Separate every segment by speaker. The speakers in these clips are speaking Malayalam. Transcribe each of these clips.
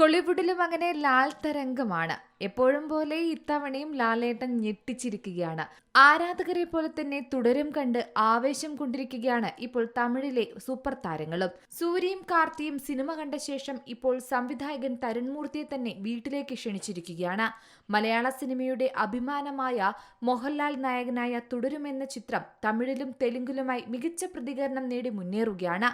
Speaker 1: കോളിവുഡിലും അങ്ങനെ ലാൽ തരംഗമാണ്. എപ്പോഴും പോലെ ഇത്തവണയും ലാലേട്ടൻ ഞെട്ടിച്ചിരിക്കുകയാണ്. ആരാധകരെ പോലെ തന്നെ തുടരും കണ്ട് ആവേശം കൊണ്ടിരിക്കുകയാണ് ഇപ്പോൾ തമിഴിലെ സൂപ്പർ താരങ്ങളും. സൂര്യയും കാർത്തിയും സിനിമ കണ്ട ശേഷം ഇപ്പോൾ സംവിധായകൻ തരുൺമൂർത്തിയെ തന്നെ വീട്ടിലേക്ക് ക്ഷണിച്ചിരിക്കുകയാണ്. മലയാള സിനിമയുടെ അഭിമാനമായ മോഹൻലാൽ നായകനായ തുടരും എന്ന ചിത്രം തമിഴിലും തെലുങ്കിലുമായി മികച്ച പ്രതികരണം നേടി മുന്നേറുകയാണ്.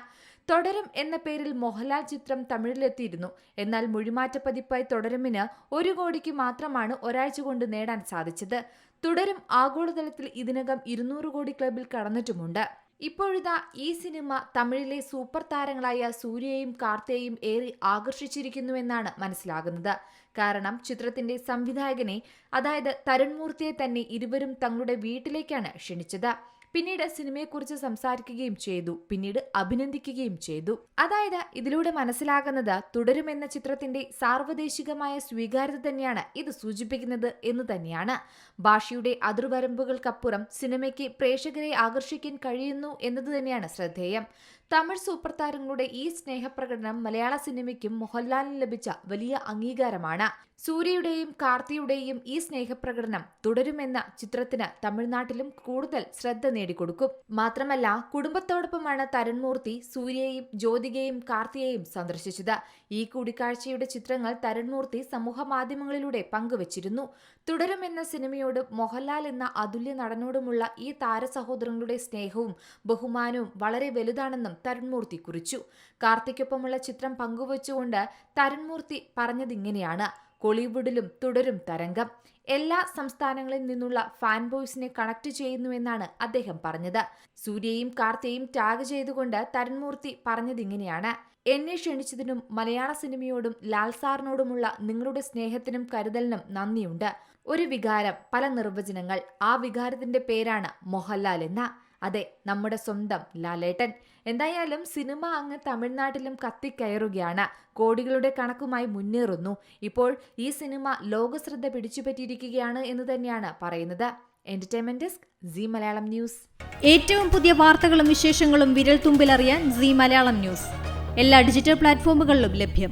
Speaker 1: തുടരും എന്ന പേരിൽ മോഹൻലാൽ ചിത്രം തമിഴിലെത്തിയിരുന്നു. എന്നാൽ മൊഴിമാറ്റ പതിപ്പായി തുടരുമിന് 1 കോടിക്ക് മാത്രമാണ് ഒരാഴ്ച കൊണ്ട് നേടാൻ സാധിച്ചത്. തുടരും ആഗോളതലത്തിൽ ഇതിനകം 200 കോടി ക്ലബിൽ കടന്നിട്ടുമുണ്ട്. ഇപ്പോഴിതാ ഈ സിനിമ തമിഴിലെ സൂപ്പർ താരങ്ങളായ സൂര്യയെയും കാർത്തിയെയും ഏറെ ആകർഷിച്ചിരിക്കുന്നുവെന്നാണ് മനസ്സിലാകുന്നത്. കാരണം ചിത്രത്തിന്റെ സംവിധായകനെ, അതായത് തരുൺമൂർത്തിയെ തന്നെ ഇരുവരും തങ്ങളുടെ വീട്ടിലേക്കാണ് ക്ഷണിച്ചത്. പിന്നീട് സിനിമയെക്കുറിച്ച് സംസാരിക്കുകയും ചെയ്തു. പിന്നീട് അഭിനന്ദിക്കുകയും ചെയ്തു. അതായത് ഇതിലൂടെ മനസ്സിലാകുന്നത് തുടരുമെന്ന ചിത്രത്തിന്റെ സാർവദേശികമായ സ്വീകാര്യത തന്നെയാണ് ഇത് സൂചിപ്പിക്കുന്നത് എന്ന് തന്നെയാണ്. ഭാഷയുടെ അതിർവരമ്പുകൾക്കപ്പുറം സിനിമയ്ക്ക് പ്രേക്ഷകരെ ആകർഷിക്കാൻ കഴിയുന്നു എന്നത് തന്നെയാണ് ശ്രദ്ധേയം. തമിഴ് സൂപ്പർ താരങ്ങളുടെ ഈ സ്നേഹപ്രകടനം മലയാള സിനിമയ്ക്കും മോഹൻലാലിന് ലഭിച്ച വലിയ അംഗീകാരമാണ്. സൂര്യയുടെയും കാർത്തിയുടെയും ഈ സ്നേഹപ്രകടനം തുടരുമെന്ന ചിത്രത്തിന് തമിഴ്നാട്ടിലും കൂടുതൽ ശ്രദ്ധ നേടിക്കൊടുക്കും. മാത്രമല്ല, കുടുംബത്തോടൊപ്പമാണ് തരുൺമൂർത്തി സൂര്യയെയും ജ്യോതികയെയും കാർത്തിയെയും സന്ദർശിച്ചത്. ഈ കൂടിക്കാഴ്ചയുടെ ചിത്രങ്ങൾ തരുൺമൂർത്തി സമൂഹ മാധ്യമങ്ങളിലൂടെ പങ്കുവച്ചിരുന്നു. തുടരുമെന്ന സിനിമയോടും മോഹൻലാൽ എന്ന അതുല്യ നടനോടുമുള്ള ഈ താരസഹോദരങ്ങളുടെ സ്നേഹവും ബഹുമാനവും വളരെ വലുതാണെന്നും തരുൺമൂർത്തി കുറിച്ചു. കാർത്തിക്കൊപ്പമുള്ള ചിത്രം പങ്കുവച്ചുകൊണ്ട് തരുൺമൂർത്തി പറഞ്ഞതിങ്ങനെയാണ്: കോളിവുഡിലും തുടരും തരംഗം. എല്ലാ സംസ്ഥാനങ്ങളിൽ നിന്നുള്ള ഫാൻ ബോയ്സിനെ കണക്ട് ചെയ്യുന്നുവെന്നാണ് അദ്ദേഹം പറഞ്ഞത്. സൂര്യയും കാർത്തിയെയും ടാഗ് ചെയ്തുകൊണ്ട് തരുൺമൂർത്തി പറഞ്ഞതിങ്ങനെയാണ്: എന്നെ ക്ഷണിച്ചതിനും മലയാള സിനിമയോടും ലാൽ സാറിനോടുമുള്ള നിങ്ങളുടെ സ്നേഹത്തിനും കരുതലിനും നന്ദിയുണ്ട്. ഒരു വികാരം, പല നിർവചനങ്ങൾ. ആ വികാരത്തിന്റെ പേരാണ് മോഹൻലാൽ എന്ന. അതെ, നമ്മുടെ സ്വന്തം ലാലേട്ടൻ. എന്തായാലും സിനിമ അങ്ങ് തമിഴ്നാട്ടിലും കത്തിക്കയറുകയാണ്. കോടികളുടെ കണക്കുമായി മുന്നേറുന്നു. ഇപ്പോൾ ഈ സിനിമ ലോകശ്രദ്ധ പിടിച്ചുപറ്റിയിരിക്കുകയാണ് എന്ന് തന്നെയാണ് പറയുന്നത്. Entertainment desk, Zee Malayalam news.
Speaker 2: ഏറ്റവും പുതിയ വാർത്തകളും വിശേഷങ്ങളും വിരൽ തുമ്പിലറിയാൻ സീ മലയാളം ന്യൂസ് എല്ലാ ഡിജിറ്റൽ പ്ലാറ്റ്ഫോമുകളിലും ലഭ്യം.